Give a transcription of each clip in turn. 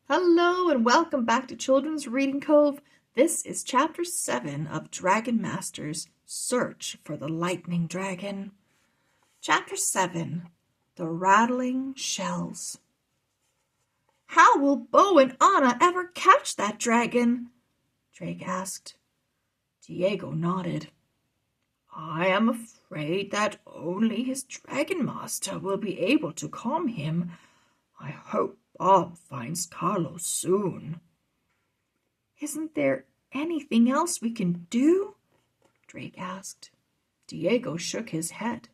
Hello and welcome back to Children's Reading Cove. This is Chapter 7 of Dragon Master's Search for the Lightning Dragon. Chapter 7, The Rattling Shells. How will Bo and Anna ever catch that dragon? Drake asked. Diego nodded. I am afraid that only his dragon master will be able to calm him. I hope Bob finds Carlos soon. Isn't there anything else we can do? Drake asked. Diego shook his head.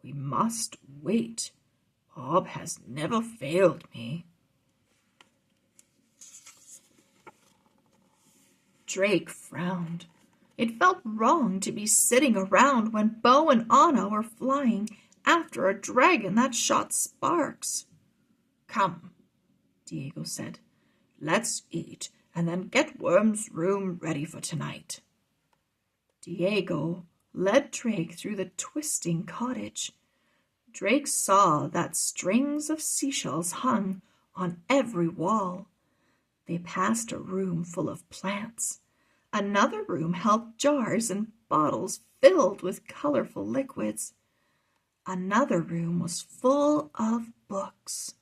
We must wait. Bob has never failed me. Drake frowned. It felt wrong to be sitting around when Bo and Anna were flying after a dragon that shot sparks. Come, Diego said. Let's eat and then get Worm's room ready for tonight. Diego led Drake through the twisting cottage. Drake saw that strings of seashells hung on every wall. They passed a room full of plants. Another room held jars and bottles filled with colorful liquids. Another room was full of books.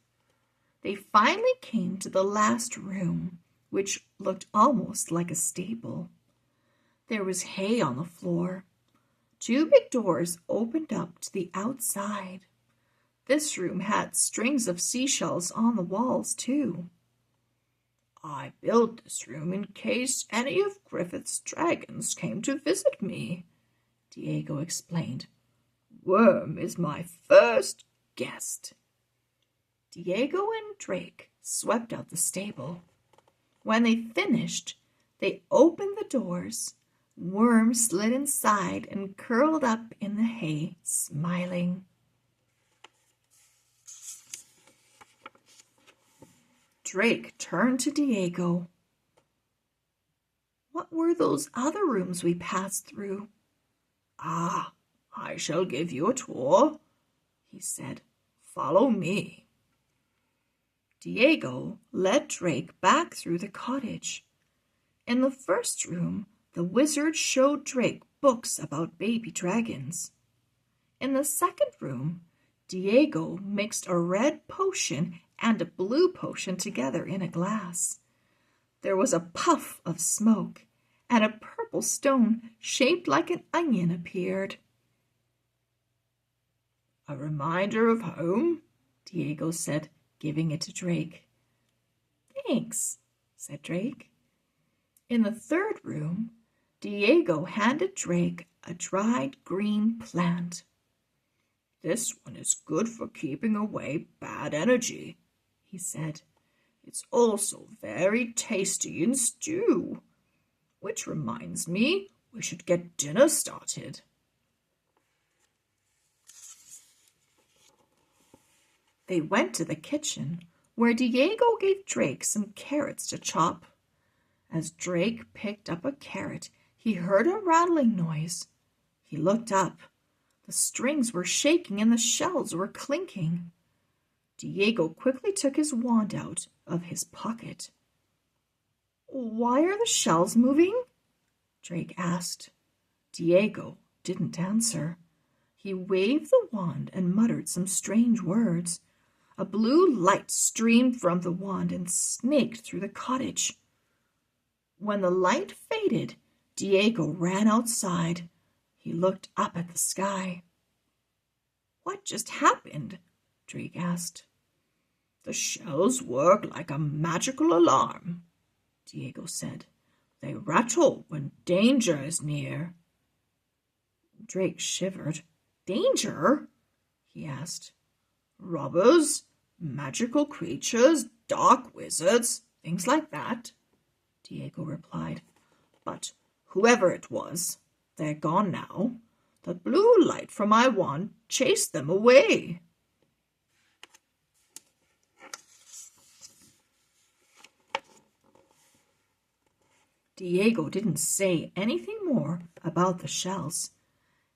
They finally came to the last room, which looked almost like a stable. There was hay on the floor. Two big doors opened up to the outside. This room had strings of seashells on the walls, too. I built this room in case any of Griffith's dragons came to visit me, Diego explained. Worm is my first guest. Diego and Drake swept out the stable. When they finished, they opened the doors. Worm slid inside and curled up in the hay, smiling. Drake turned to Diego. What were those other rooms we passed through? Ah, I shall give you a tour, he said. Follow me. Diego led Drake back through the cottage. In the first room, the wizard showed Drake books about baby dragons. In the second room, Diego mixed a red potion and a blue potion together in a glass. There was a puff of smoke, and a purple stone shaped like an onion appeared. A reminder of home, Diego said, giving it to Drake. Thanks, said Drake. In the third room, Diego handed Drake a dried green plant. This one is good for keeping away bad energy, he said. It's also very tasty in stew. Which reminds me, we should get dinner started. They went to the kitchen, where Diego gave Drake some carrots to chop. As Drake picked up a carrot, he heard a rattling noise. He looked up. The strings were shaking and the shells were clinking. Diego quickly took his wand out of his pocket. Why are the shells moving? Drake asked. Diego didn't answer. He waved the wand and muttered some strange words. A blue light streamed from the wand and snaked through the cottage. When the light faded, Diego ran outside. He looked up at the sky. What just happened? Drake asked. The shells work like a magical alarm, Diego said. They rattle when danger is near. Drake shivered. Danger? He asked. Robbers, magical creatures, dark wizards, things like that, Diego replied. But whoever it was, they're gone now. The blue light from my wand chased them away. Diego didn't say anything more about the shells.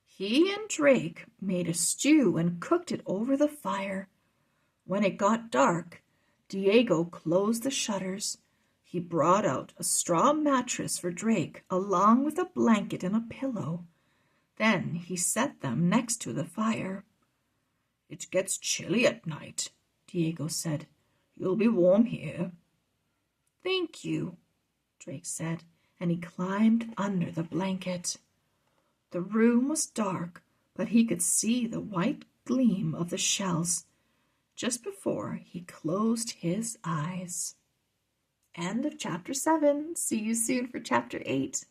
He and Drake made a stew and cooked it over the fire. When it got dark, Diego closed the shutters. He brought out a straw mattress for Drake, along with a blanket and a pillow. Then he set them next to the fire. "It gets chilly at night," Diego said. "You'll be warm here." "Thank you," Drake said, and he climbed under the blanket. The room was dark, but he could see the white gleam of the shells just before he closed his eyes. End of chapter 7. See you soon for chapter 8.